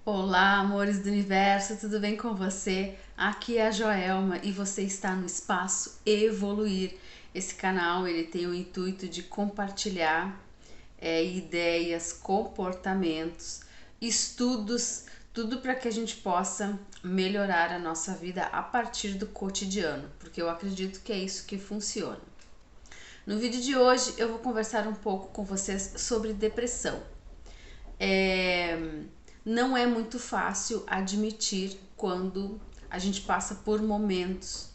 Olá, amores do universo, tudo bem com você? Aqui é a Joelma e você está no Espaço Evoluir. Esse canal ele tem o intuito de compartilhar ideias, comportamentos, estudos, tudo para que a gente possa melhorar a nossa vida a partir do cotidiano, porque eu acredito que é isso que funciona. No vídeo de hoje eu vou conversar um pouco com vocês sobre depressão. É, não é muito fácil admitir quando a gente passa por momentos.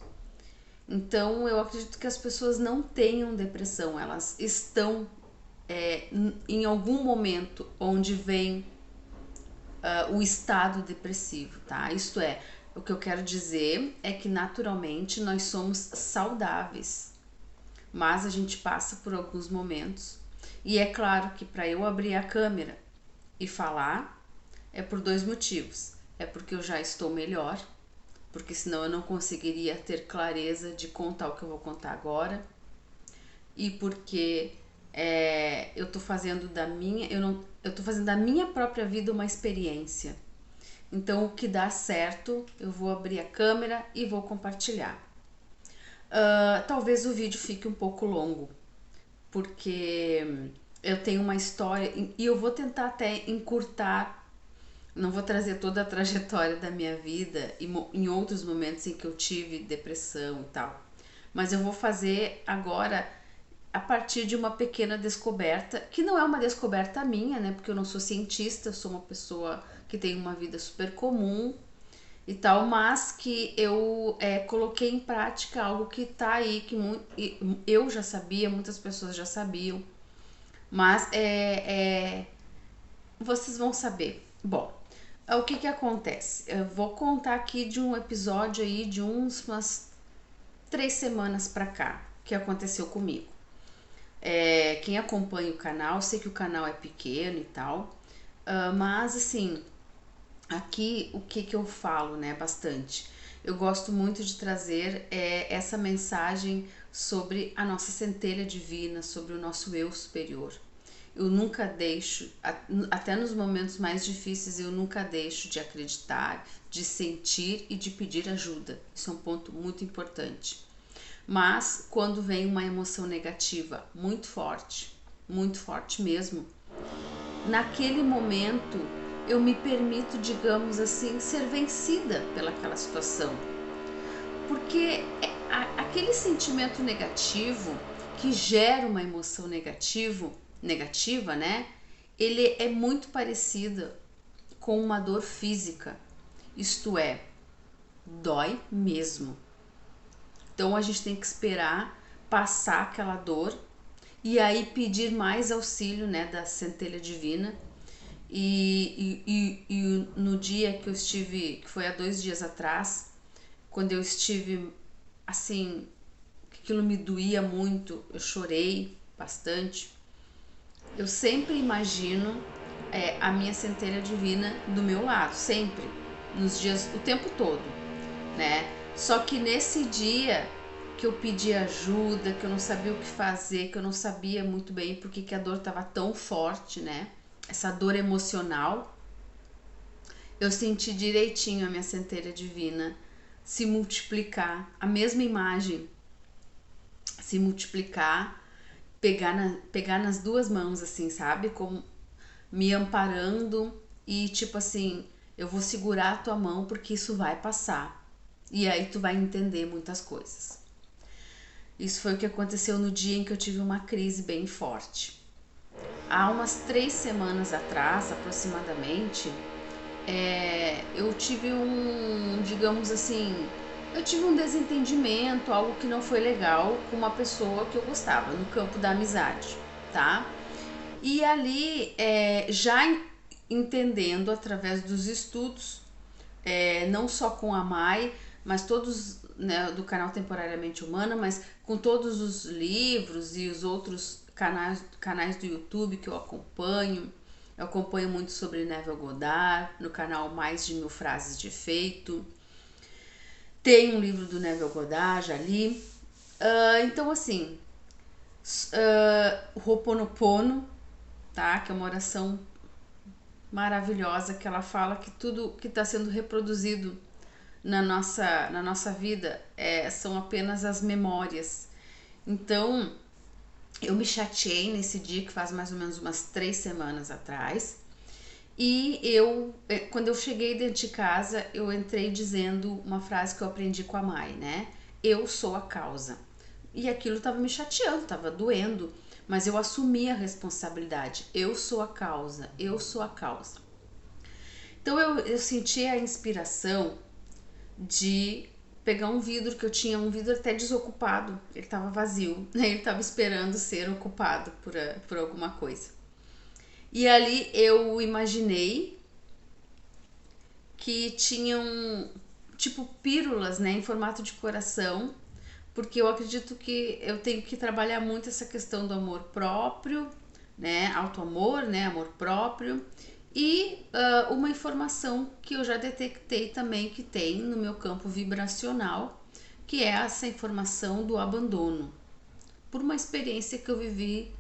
Então eu acredito que as pessoas não tenham depressão, elas estão em algum momento onde vem o estado depressivo, tá? Isto é, o que eu quero dizer é que naturalmente nós somos saudáveis, mas a gente passa por alguns momentos. E é claro que para eu abrir a câmera e falar é por dois motivos. É porque eu já estou melhor, porque senão eu não conseguiria ter clareza de contar o que eu vou contar agora, e porque eu tô fazendo da minha, eu tô fazendo da minha própria vida uma experiência. Então o que dá certo, eu vou abrir a câmera e vou compartilhar. Talvez o vídeo fique um pouco longo, porque eu tenho uma história e eu vou tentar até encurtar. Não vou trazer toda a trajetória da minha vida em outros momentos em que eu tive depressão e tal. Mas eu vou fazer agora a partir de uma pequena descoberta, que não é uma descoberta minha, né? Porque eu não sou cientista, eu sou uma pessoa que tem uma vida super comum e tal, mas que eu coloquei em prática algo que tá aí, que eu já sabia, muitas pessoas já sabiam, mas vocês vão saber. Bom, o que acontece? Eu vou contar aqui de um episódio aí de umas 3 semanas pra cá que aconteceu comigo. Quem acompanha o canal, sei que o canal é pequeno e tal, mas assim, aqui o que eu falo, né, bastante. Eu gosto muito de trazer essa mensagem sobre a nossa centelha divina, sobre o nosso eu superior. Eu nunca deixo, até nos momentos mais difíceis, eu nunca deixo de acreditar, de sentir e de pedir ajuda. Isso é um ponto muito importante. Mas quando vem uma emoção negativa muito forte mesmo, naquele momento eu me permito, digamos assim, ser vencida pelaquela situação. Porque aquele sentimento negativo que gera uma emoção negativa, né? Ele é muito parecido com uma dor física. Isto é, dói mesmo. Então a gente tem que esperar passar aquela dor e aí pedir mais auxílio, né, da centelha divina. E no dia que eu estive, que foi há 2 dias atrás, quando eu estive assim, que aquilo me doía muito, eu chorei bastante. Eu sempre imagino a minha centelha divina do meu lado, sempre, nos dias, o tempo todo, né? Só que nesse dia que eu pedi ajuda, que eu não sabia o que fazer, que eu não sabia muito bem porque que a dor estava tão forte, né? Essa dor emocional, eu senti direitinho a minha centelha divina se multiplicar, a mesma imagem se multiplicar, pegar nas duas mãos, assim, sabe? Como me amparando e tipo assim, eu vou segurar a tua mão porque isso vai passar. E aí tu vai entender muitas coisas. Isso foi o que aconteceu no dia em que eu tive uma crise bem forte. Há umas 3 semanas atrás, aproximadamente, eu tive digamos assim, eu tive um desentendimento, algo que não foi legal com uma pessoa que eu gostava, no campo da amizade, tá? E ali, já entendendo através dos estudos, não só com a Mai, mas todos, né, do canal Temporariamente Humana, mas com todos os livros e os outros canais do YouTube que eu acompanho. Eu acompanho muito sobre Neville Goddard, no canal Mais de Mil Frases de Efeito. Tem um livro do Neville Goddard, já li. Então, assim, o Ho'oponopono, tá? Que é uma oração maravilhosa que ela fala que tudo que está sendo reproduzido na nossa vida são apenas as memórias. Então, eu me chateei nesse dia, que faz mais ou menos umas 3 semanas atrás, e quando eu cheguei dentro de casa, eu entrei dizendo uma frase que eu aprendi com a Mai, né? Eu sou a causa. E aquilo estava me chateando, estava doendo, mas eu assumi a responsabilidade. Eu sou a causa, eu sou a causa. Então eu senti a inspiração de pegar um vidro, que eu tinha um vidro até desocupado, ele estava vazio, né? Ele estava esperando ser ocupado por alguma coisa. E ali eu imaginei que tinham tipo pílulas, né, em formato de coração, porque eu acredito que eu tenho que trabalhar muito essa questão do amor próprio, né, auto-amor, né, amor próprio, e uma informação que eu já detectei também que tem no meu campo vibracional, que é essa informação do abandono, por uma experiência que eu vivi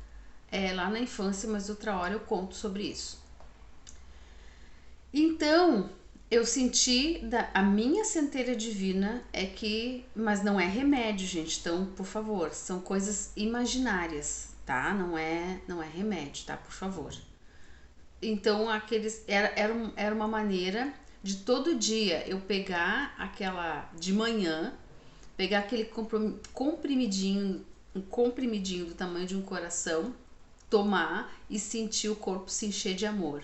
lá na infância, mas outra hora eu conto sobre isso. Então, eu senti a minha centelha divina mas não é remédio, gente. Então, por favor, são coisas imaginárias, tá? Não é remédio, tá? Por favor. Então, era uma maneira de todo dia eu pegar aquela de manhã, pegar aquele comprimidinho, um comprimidinho do tamanho de um coração, tomar e sentir o corpo se encher de amor.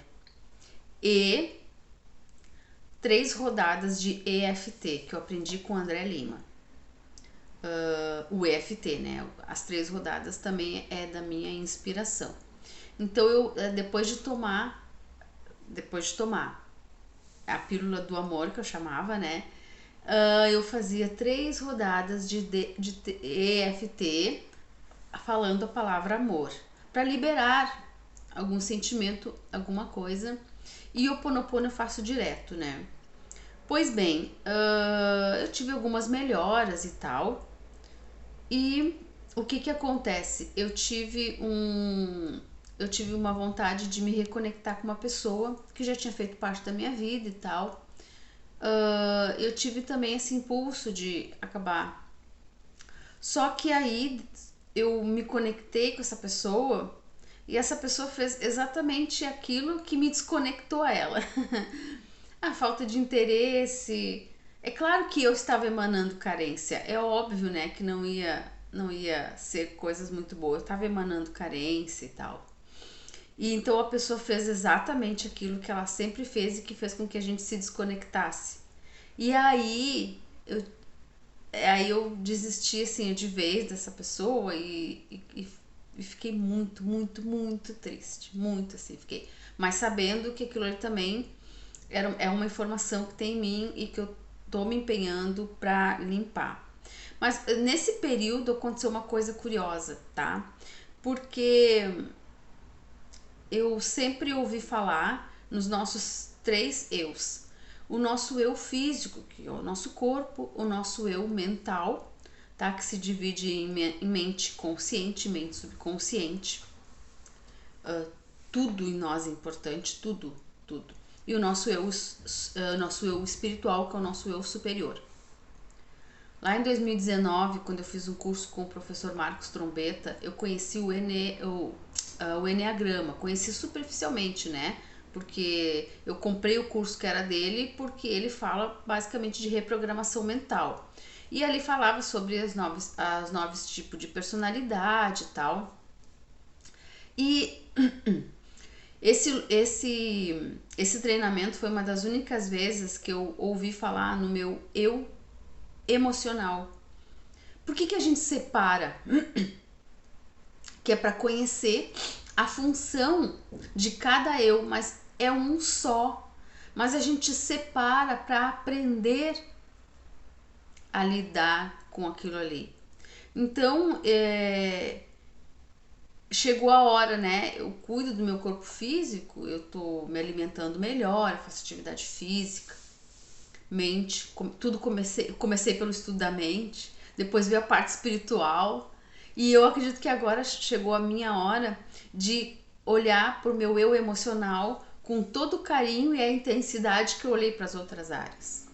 E 3 rodadas de EFT, que eu aprendi com o André Lima. O EFT, né? As 3 rodadas também é da minha inspiração. Então, depois de tomar a pílula do amor, que eu chamava, né? Eu fazia 3 rodadas de EFT, falando a palavra amor, para liberar algum sentimento, alguma coisa. E o Ho'oponopono eu faço direto, né? Pois bem, eu tive algumas melhoras e tal. E o que acontece? Eu tive uma vontade de me reconectar com uma pessoa que já tinha feito parte da minha vida e tal. Eu tive também esse impulso de acabar. Só que aí eu me conectei com essa pessoa e essa pessoa fez exatamente aquilo que me desconectou a ela. A falta de interesse. É claro que eu estava emanando carência. É óbvio, né, que não ia ser coisas muito boas. Eu estava emanando carência e tal. E então a pessoa fez exatamente aquilo que ela sempre fez e que fez com que a gente se desconectasse. E aí eu desisti assim de vez dessa pessoa e fiquei muito, muito, muito triste. Muito assim, fiquei. Mas sabendo que aquilo ali também é uma informação que tem em mim e que eu tô me empenhando pra limpar. Mas nesse período aconteceu uma coisa curiosa, tá? Porque eu sempre ouvi falar nos nossos 3 eus. O nosso eu físico, que é o nosso corpo, o nosso eu mental, tá? Que se divide em mente consciente e mente subconsciente. Tudo em nós é importante, tudo, tudo. E o nosso eu espiritual, que é o nosso eu superior. Lá em 2019, quando eu fiz um curso com o professor Marcos Trombetta, eu conheci o Enneagrama, conheci superficialmente, né? Porque eu comprei o curso que era dele, porque ele fala basicamente de reprogramação mental. E ali falava sobre as 9 tipos de personalidade e tal. E esse treinamento foi uma das únicas vezes que eu ouvi falar no meu eu emocional. Por que a gente separa? Que é para conhecer a função de cada eu, mas é um só. Mas a gente separa para aprender a lidar com aquilo ali. Então, chegou a hora, né? Eu cuido do meu corpo físico, eu tô me alimentando melhor, eu faço atividade física, mente, tudo comecei pelo estudo da mente, depois veio a parte espiritual, e eu acredito que agora chegou a minha hora de olhar pro meu eu emocional com todo o carinho e a intensidade que eu olhei para as outras áreas.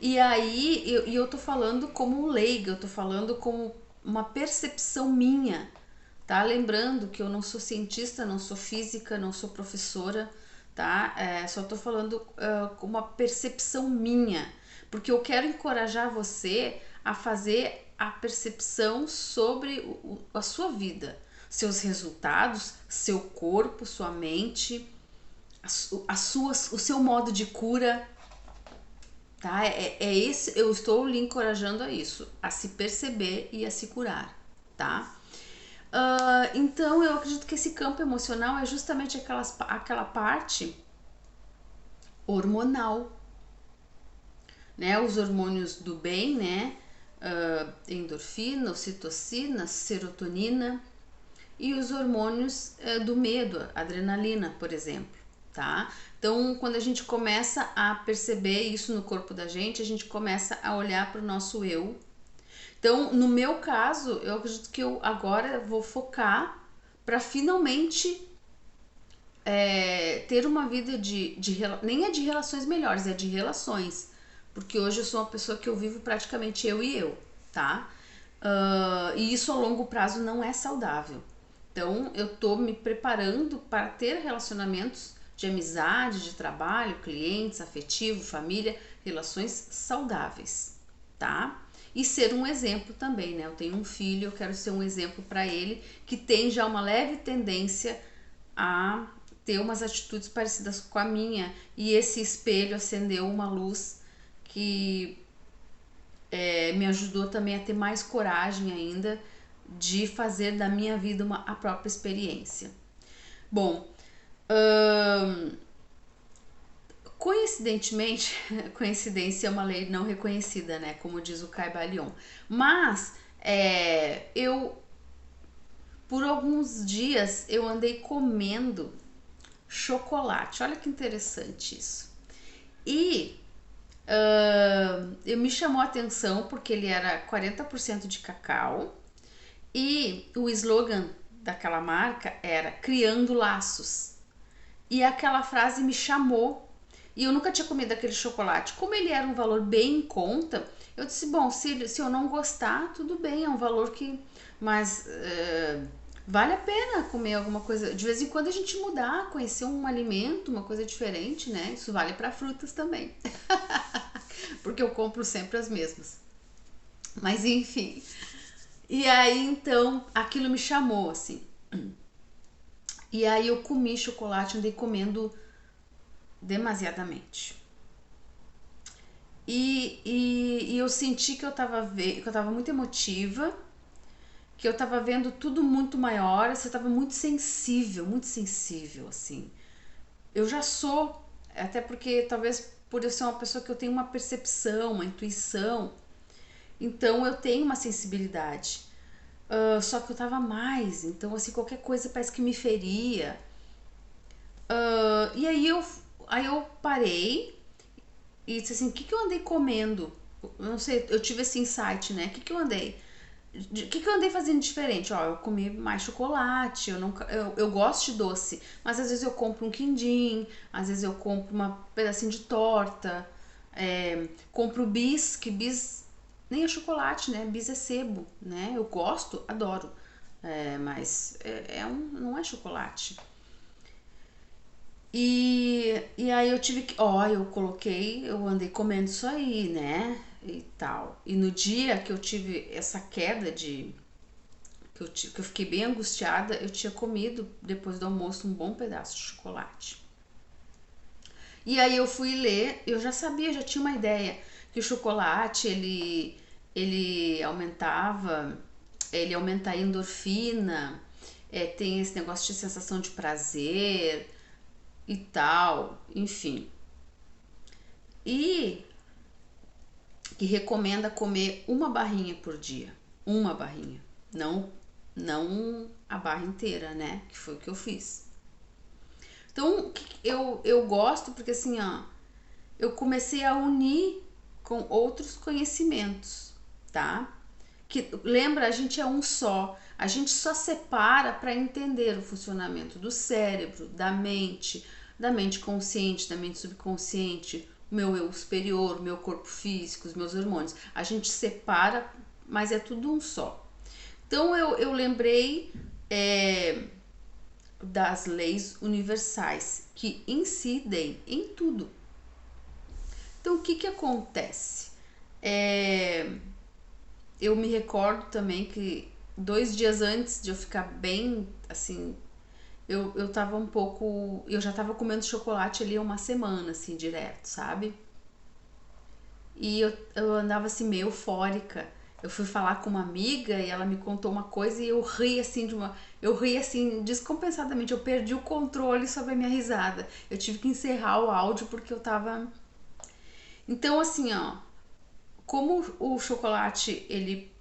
E aí, eu tô falando como leiga, eu tô falando como uma percepção minha, tá? Lembrando que eu não sou cientista, não sou física, não sou professora, tá? Só tô falando com uma percepção minha, porque eu quero encorajar você a fazer a percepção sobre a sua vida, seus resultados, seu corpo, sua mente, o seu modo de cura, tá? Esse, eu estou lhe encorajando a isso, a se perceber e a se curar, tá? Então eu acredito que esse campo emocional é justamente aquela parte hormonal, né? Os hormônios do bem, né? Endorfina, ocitocina, serotonina, e os hormônios do medo, adrenalina, por exemplo, tá? Então, quando a gente começa a perceber isso no corpo da gente, a gente começa a olhar para o nosso eu. Então, no meu caso, eu acredito que eu agora vou focar para finalmente ter uma vida nem é de relações melhores, é de relações, porque hoje eu sou uma pessoa que eu vivo praticamente eu e eu, tá? E isso a longo prazo não é saudável. Então, eu tô me preparando para ter relacionamentos de amizade, de trabalho, clientes, afetivo, família, relações saudáveis, tá? E ser um exemplo também, né? Eu tenho um filho, eu quero ser um exemplo para ele que tem já uma leve tendência a ter umas atitudes parecidas com a minha, e esse espelho acendeu uma luz que me ajudou também a ter mais coragem ainda de fazer da minha vida a própria experiência. Bom, coincidentemente, coincidência é uma lei não reconhecida, né? Como diz o Caibalion. Mas por alguns dias, eu andei comendo chocolate. Olha que interessante isso. E me chamou a atenção porque ele era 40% de cacau. E o slogan daquela marca era Criando Laços. E aquela frase me chamou. E eu nunca tinha comido aquele chocolate. Como ele era um valor bem em conta, eu disse, bom, se eu não gostar, tudo bem, é um valor que... Mas vale a pena comer alguma coisa. De vez em quando a gente mudar, conhecer um alimento, uma coisa diferente, né? Isso vale para frutas também. Porque eu compro sempre as mesmas. Mas enfim... E aí, então, aquilo me chamou, assim. E aí eu comi chocolate, andei comendo demasiadamente. E eu senti que eu tava muito emotiva, que eu tava vendo tudo muito maior, assim, eu tava muito sensível, assim. Eu já sou, até porque talvez por eu ser uma pessoa que eu tenho uma percepção, uma intuição, então eu tenho uma sensibilidade. Só que eu tava mais, então assim, qualquer coisa parece que me feria. E aí eu parei e disse assim, o que que eu andei comendo? Eu não sei, eu tive esse insight, né? O que que eu andei? O que que eu andei fazendo diferente? Ó, eu comi mais chocolate, eu gosto de doce, mas às vezes eu compro um quindim, às vezes eu compro um pedacinho de torta, compro bis, que bis nem é chocolate, né? Bis é sebo, né? Eu gosto, adoro, mas não é chocolate. E aí eu tive que, eu andei comendo isso aí, né? E tal. E no dia que eu tive essa queda que eu fiquei bem angustiada, eu tinha comido depois do almoço um bom pedaço de chocolate. E aí eu fui ler, eu já sabia, já tinha uma ideia que o chocolate ele aumenta a endorfina, tem esse negócio de sensação de prazer e tal, enfim. E que recomenda comer uma barrinha por dia, uma barrinha, não a barra inteira, né? Que foi o que eu fiz. Então eu gosto porque assim, ó, eu comecei a unir com outros conhecimentos, tá? Que lembra, a gente é um só. A gente só separa para entender o funcionamento do cérebro, da mente, da mente consciente, da mente subconsciente, o meu eu superior, o meu corpo físico, os meus hormônios. A gente separa, mas é tudo um só. Então eu lembrei das leis universais que incidem em tudo. Então o que que acontece? Eu me recordo também que 2 dias antes de eu ficar bem, assim, eu tava um pouco. Eu já tava comendo chocolate ali há uma semana, assim, direto, sabe? E eu andava assim meio eufórica. Eu fui falar com uma amiga e ela me contou uma coisa e eu ri assim eu ri assim descompensadamente, eu perdi o controle sobre a minha risada. Eu tive que encerrar o áudio porque eu tava. Então assim, ó, como o chocolate ele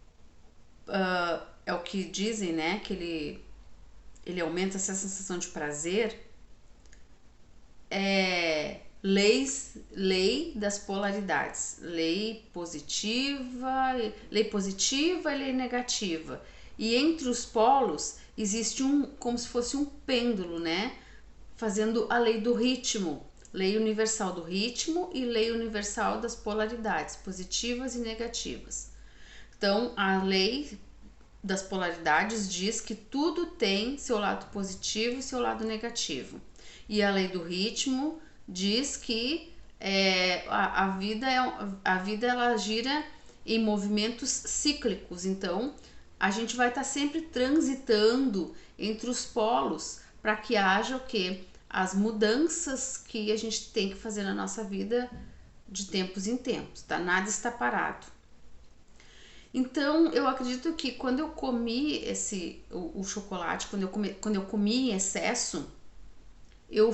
é o que dizem, né, que ele aumenta essa sensação de prazer, lei das polaridades, lei positiva e lei negativa. E entre os polos existe como se fosse um pêndulo, né? Fazendo a lei do ritmo, lei universal do ritmo e lei universal das polaridades, positivas e negativas. Então, a lei das polaridades diz que tudo tem seu lado positivo e seu lado negativo. E a lei do ritmo diz que a vida ela gira em movimentos cíclicos. Então, a gente vai estar sempre transitando entre os polos para que haja o quê? As mudanças que a gente tem que fazer na nossa vida de tempos em tempos, tá? Nada está parado. Então, eu acredito que quando eu comi o chocolate, quando eu comi em excesso, eu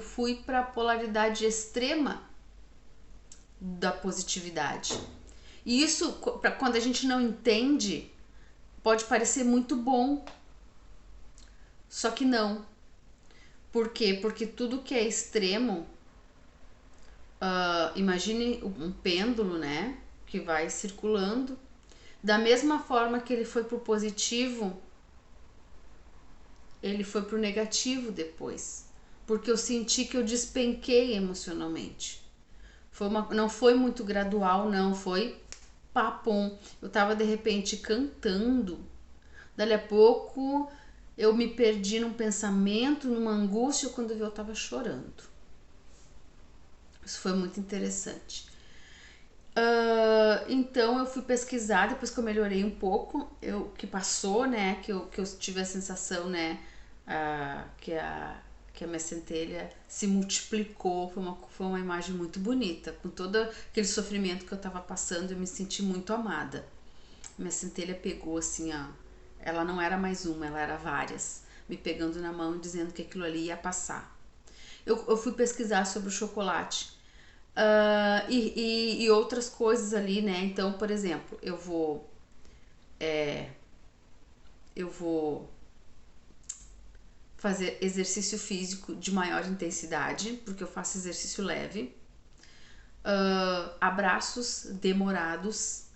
fui para a polaridade extrema da positividade. E isso, quando a gente não entende, pode parecer muito bom, só que não. Por quê? Porque tudo que é extremo, imagine um pêndulo, né? Que vai circulando. Da mesma forma que ele foi pro positivo, ele foi pro negativo depois. Porque eu senti que eu despenquei emocionalmente. Não foi muito gradual, não. Foi papum. Eu tava de repente cantando. Dali a pouco eu me perdi num pensamento, numa angústia, quando eu tava chorando. Isso foi muito interessante. Então eu fui pesquisar, depois que eu melhorei um pouco, que passou, né, que eu tive a sensação, né, que a minha centelha se multiplicou, foi uma imagem muito bonita, com todo aquele sofrimento que eu tava passando, eu me senti muito amada. Minha centelha pegou assim, ó, ela não era mais uma, ela era várias, me pegando na mão e dizendo que aquilo ali ia passar. Eu fui pesquisar sobre o chocolate. E outras coisas ali, né? Então, por exemplo, eu vou fazer exercício físico de maior intensidade, porque eu faço exercício leve. Abraços demorados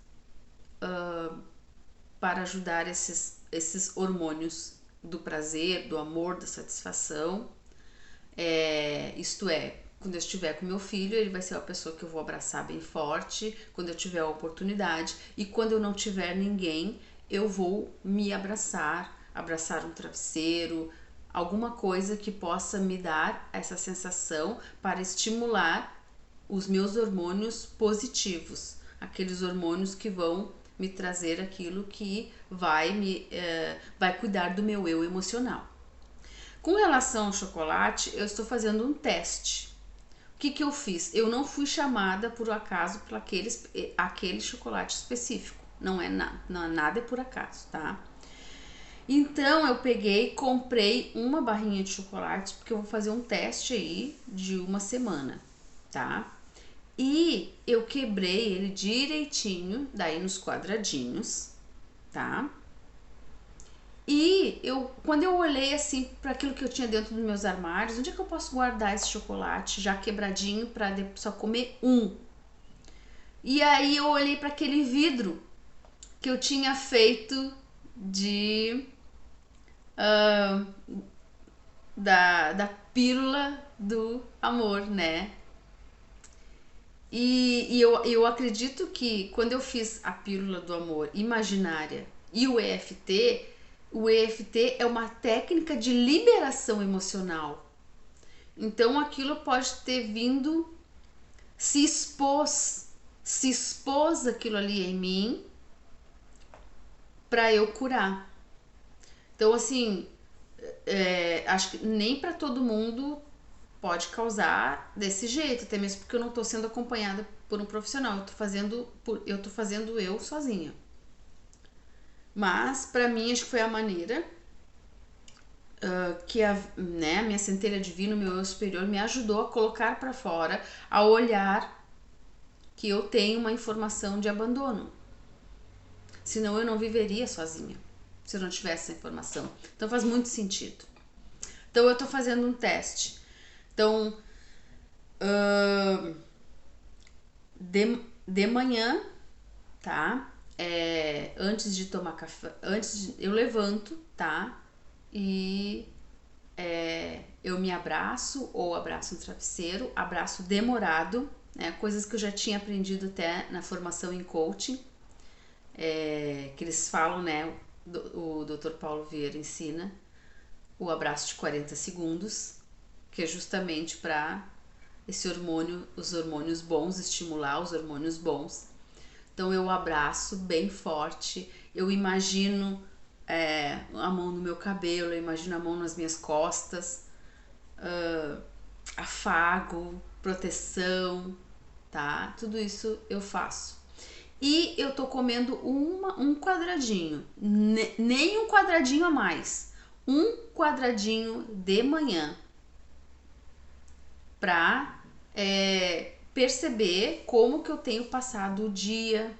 para ajudar esses hormônios do prazer, do amor, da satisfação. Isto é, quando eu estiver com meu filho, ele vai ser a pessoa que eu vou abraçar bem forte, quando eu tiver a oportunidade. E quando eu não tiver ninguém, eu vou me abraçar um travesseiro, alguma coisa que possa me dar essa sensação para estimular os meus hormônios positivos, aqueles hormônios que vão me trazer aquilo que vai cuidar do meu eu emocional. Com relação ao chocolate, eu estou fazendo um teste. O que eu fiz? Eu não fui chamada por acaso por aquele chocolate específico. Não é nada é por acaso, tá? Então eu comprei uma barrinha de chocolate, porque eu vou fazer um teste aí de uma semana, tá? E eu quebrei ele direitinho, daí nos quadradinhos, tá? E quando eu olhei assim para aquilo que eu tinha dentro dos meus armários, onde é que eu posso guardar esse chocolate já quebradinho para só comer um? E aí eu olhei para aquele vidro que eu tinha feito de pílula do amor, né? E eu acredito que quando eu fiz a pílula do amor imaginária e o EFT é uma técnica de liberação emocional. Então aquilo pode ter vindo, se expôs aquilo ali em mim para eu curar. Então assim, acho que nem para todo mundo pode causar desse jeito, até mesmo porque eu não estou sendo acompanhada por um profissional, eu tô fazendo eu sozinha. Mas para mim acho que foi a maneira que a minha centelha divina, o meu eu superior me ajudou a colocar para fora, a olhar que eu tenho uma informação de abandono. Senão eu não viveria sozinha, se eu não tivesse essa informação. Então faz muito sentido. Então eu tô fazendo um teste. Então, de manhã, tá? Antes de tomar café, eu levanto, tá? E eu me abraço ou abraço no travesseiro, abraço demorado, né? Coisas que eu já tinha aprendido até na formação em coaching, que eles falam, né? O Dr. Paulo Vieira ensina o abraço de 40 segundos, que é justamente para os hormônios bons, estimular os hormônios bons. Então eu abraço bem forte, eu imagino a mão no meu cabelo, eu imagino a mão nas minhas costas, afago, proteção, tá? Tudo isso eu faço. E eu tô comendo um quadradinho, nem um quadradinho a mais, um quadradinho de manhã, pra perceber como que eu tenho passado o dia,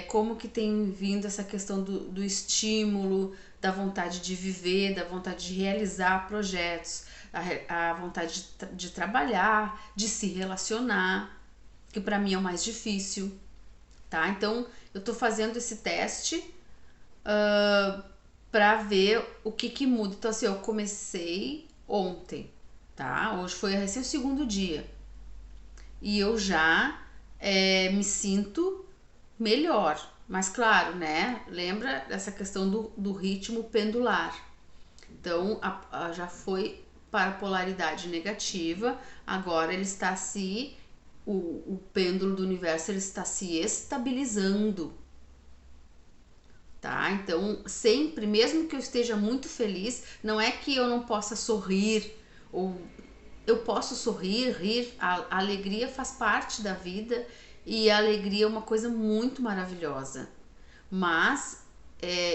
como que tem vindo essa questão do estímulo, da vontade de viver, da vontade de realizar projetos, a vontade de trabalhar, de se relacionar, que para mim é o mais difícil, tá? Então eu tô fazendo esse teste pra ver o que muda. Então assim, eu comecei ontem, tá? Hoje foi recém o segundo dia e eu já me sinto melhor. Mas claro, né? Lembra dessa questão do ritmo pendular. Então já foi para a polaridade negativa, agora ele está o pêndulo do universo ele está se estabilizando, tá? Então sempre, mesmo que eu esteja muito feliz, não é que eu não possa sorrir, ou eu posso sorrir, rir, a alegria faz parte da vida e a alegria é uma coisa muito maravilhosa. Mas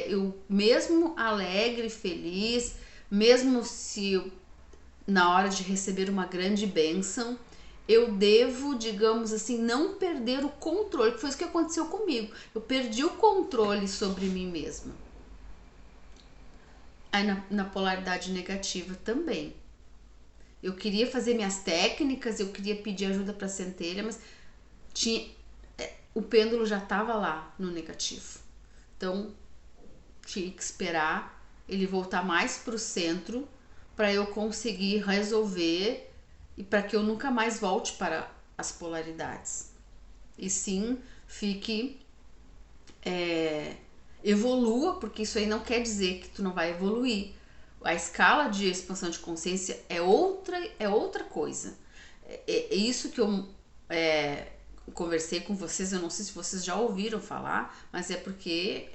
eu mesmo alegre, feliz, mesmo se na hora de receber uma grande bênção, eu devo, digamos assim, não perder o controle, que foi isso que aconteceu comigo. Eu perdi o controle sobre mim mesma. Aí na polaridade negativa também. Eu queria fazer minhas técnicas, eu queria pedir ajuda para a centelha, mas o pêndulo já estava lá no negativo. Então tinha que esperar ele voltar mais para o centro para eu conseguir resolver e para que eu nunca mais volte para as polaridades. E sim, fique evolua, porque isso aí não quer dizer que tu não vai evoluir. A escala de expansão de consciência é outra coisa. É isso que eu conversei com vocês, eu não sei se vocês já ouviram falar, mas é porque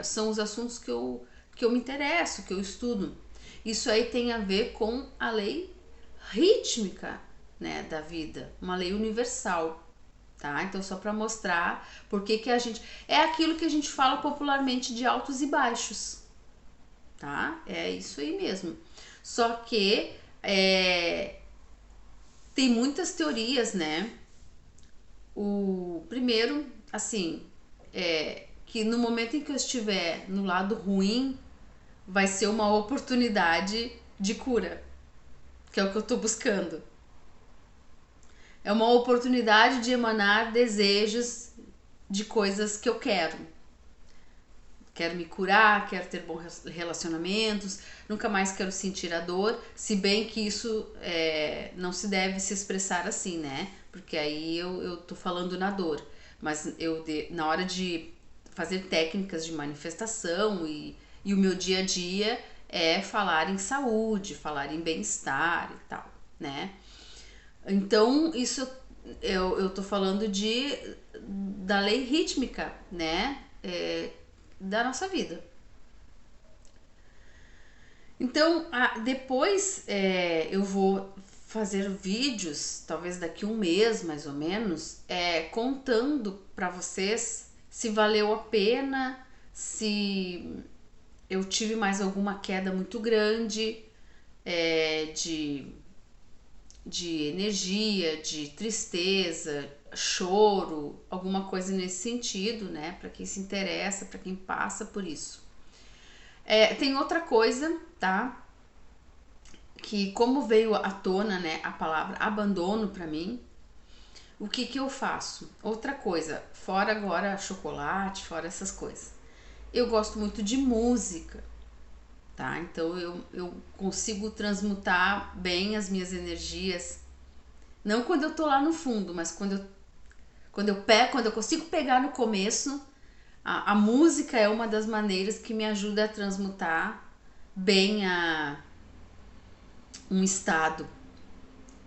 são os assuntos que eu me interesso, que eu estudo. Isso aí tem a ver com a lei rítmica, né, da vida, uma lei universal, tá? Então só para mostrar porque que a gente é aquilo que a gente fala popularmente de altos e baixos, tá? É isso aí mesmo. Só que tem muitas teorias, né? O primeiro, assim, que no momento em que eu estiver no lado ruim, vai ser uma oportunidade de cura, que é o que eu tô buscando. É uma oportunidade de emanar desejos de coisas que eu quero. quero me curar, quero ter bons relacionamentos, nunca mais quero sentir a dor, se bem que isso não se deve se expressar assim, né? Porque aí eu tô falando na dor, mas na hora de fazer técnicas de manifestação e o meu dia a dia é falar em saúde, falar em bem-estar e tal, né? Então, isso eu tô falando da lei rítmica, né? Da nossa vida. Então, depois eu vou fazer vídeos, talvez daqui um mês mais ou menos, contando para vocês se valeu a pena, se eu tive mais alguma queda muito grande de energia, de tristeza, choro, alguma coisa nesse sentido, né? Para quem se interessa, para quem passa por isso. Tem outra coisa, tá? Que como veio à tona, né, a palavra abandono para mim, o que eu faço? Outra coisa, fora agora chocolate, fora essas coisas. Eu gosto muito de música, tá? Então eu consigo transmutar bem as minhas energias. Não quando eu tô lá no fundo, mas quando eu consigo pegar no começo, a música é uma das maneiras que me ajuda a transmutar bem um estado,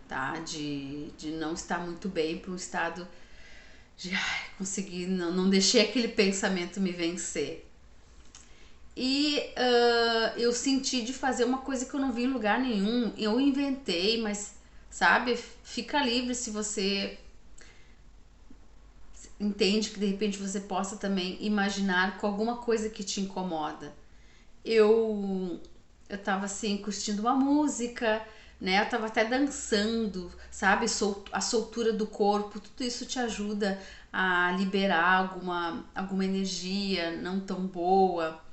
tá? De não estar muito bem para um estado de conseguir, não deixei aquele pensamento me vencer. E eu senti de fazer uma coisa que eu não vi em lugar nenhum. Eu inventei, mas sabe, fica livre se você entende que de repente você possa também imaginar com alguma coisa que te incomoda. Eu tava assim curtindo uma música, né? Eu tava até dançando, sabe? A soltura do corpo, tudo isso te ajuda a liberar alguma energia não tão boa.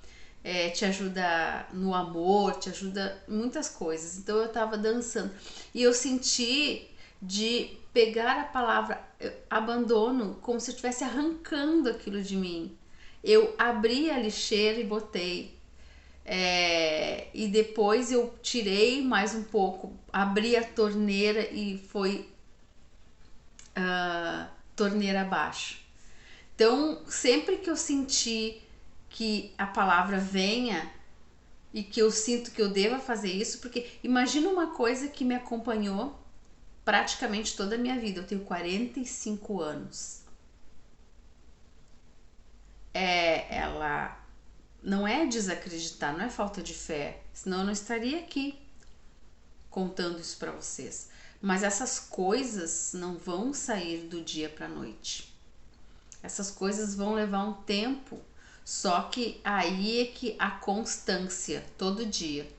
Te ajuda no amor, te ajuda em muitas coisas. Então eu tava dançando e eu senti de pegar a palavra abandono como se eu estivesse arrancando aquilo de mim. Eu abri a lixeira e botei. E depois eu tirei mais um pouco, abri a torneira e foi torneira abaixo. Então, sempre que eu senti que a palavra venha e que eu sinto que eu deva fazer isso, porque imagina uma coisa que me acompanhou praticamente toda a minha vida. Eu tenho 45 anos. Ela não é desacreditar, não é falta de fé, senão eu não estaria aqui contando isso para vocês. Mas essas coisas não vão sair do dia para noite. Essas coisas vão levar um tempo. Só que aí é que a constância, todo dia,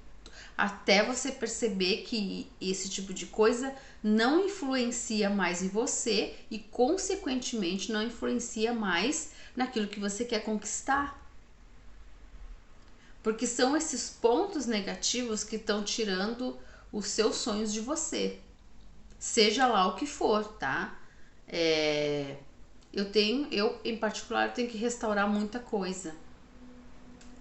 até você perceber que esse tipo de coisa não influencia mais em você e consequentemente não influencia mais naquilo que você quer conquistar. Porque são esses pontos negativos que estão tirando os seus sonhos de você. Seja lá o que for, tá? Eu em particular tenho que restaurar muita coisa.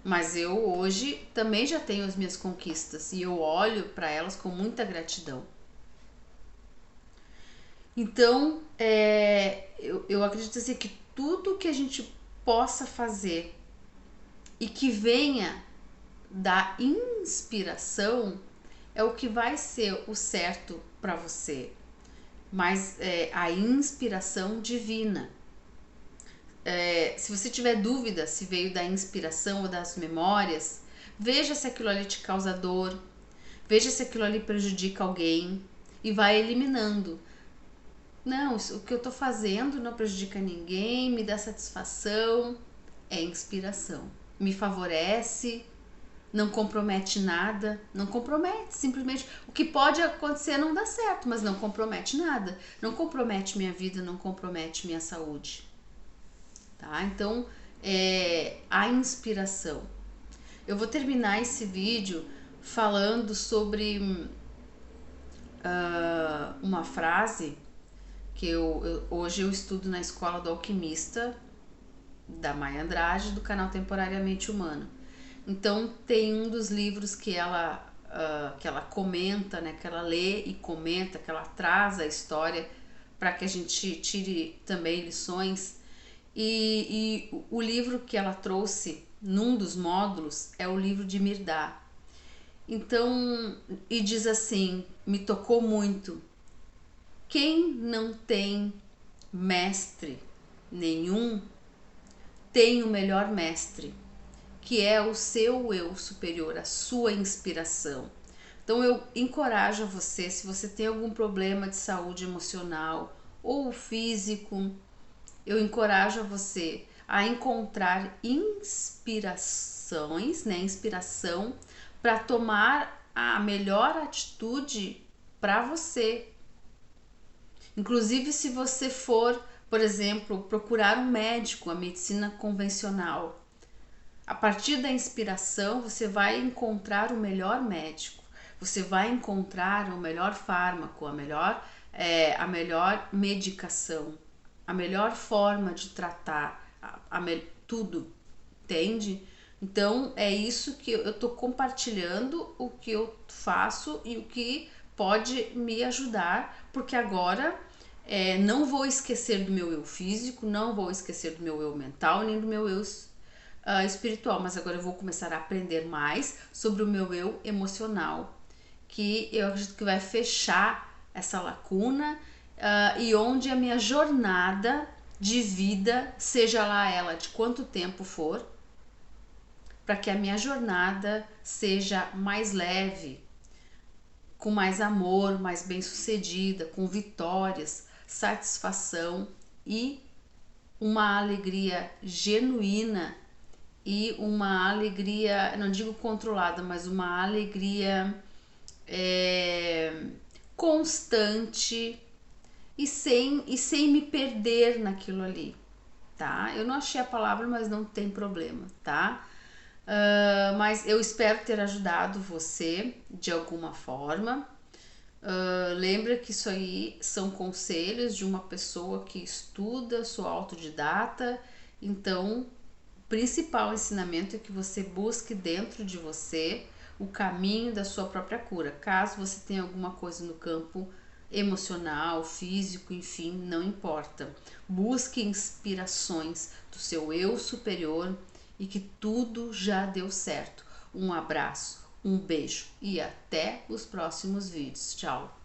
Mas eu hoje também já tenho as minhas conquistas e eu olho para elas com muita gratidão. Então, eu acredito assim que tudo que a gente possa fazer e que venha da inspiração é o que vai ser o certo para você. Mas a inspiração divina. Se você tiver dúvida se veio da inspiração ou das memórias, veja se aquilo ali te causa dor, veja se aquilo ali prejudica alguém e vai eliminando. Não, o que eu tô fazendo não prejudica ninguém, me dá satisfação, é inspiração. Me favorece, não compromete nada, não compromete, simplesmente o que pode acontecer não dá certo, mas não compromete nada, não compromete minha vida, não compromete minha saúde. Tá? Então, a inspiração. Eu vou terminar esse vídeo falando sobre uma frase que hoje eu estudo na escola do alquimista, da Maya Andrade, do canal Temporariamente Humano. Então tem um dos livros que ela comenta, né, que ela lê e comenta, que ela traz a história para que a gente tire também lições. E o livro que ela trouxe num dos módulos é o livro de Mirdá. Então, e diz assim, me tocou muito. Quem não tem mestre nenhum tem o melhor mestre, que é o seu eu superior, a sua inspiração. Então eu encorajo você, se você tem algum problema de saúde emocional ou físico, eu encorajo você a encontrar inspirações, né, inspiração para tomar a melhor atitude para você. Inclusive se você for, por exemplo, procurar um médico, a medicina convencional, a partir da inspiração, você vai encontrar o melhor médico, você vai encontrar o melhor fármaco, a melhor medicação, a melhor forma de tratar, tudo, entende? Então é isso que eu estou compartilhando, o que eu faço e o que pode me ajudar, porque agora não vou esquecer do meu eu físico, não vou esquecer do meu eu mental, nem do meu eu espiritual, mas agora eu vou começar a aprender mais sobre o meu eu emocional, que eu acredito que vai fechar essa lacuna e onde a minha jornada de vida, seja lá ela de quanto tempo for, para que a minha jornada seja mais leve, com mais amor, mais bem-sucedida, com vitórias, satisfação e uma alegria genuína e uma alegria, não digo controlada, mas uma alegria constante e sem me perder naquilo ali, tá? Eu não achei a palavra, mas não tem problema, tá? Mas eu espero ter ajudado você de alguma forma. Lembra que isso aí são conselhos de uma pessoa que estuda, sou autodidata, então o principal ensinamento é que você busque dentro de você o caminho da sua própria cura. Caso você tenha alguma coisa no campo emocional, físico, enfim, não importa. Busque inspirações do seu eu superior e que tudo já deu certo. Um abraço, um beijo e até os próximos vídeos. Tchau!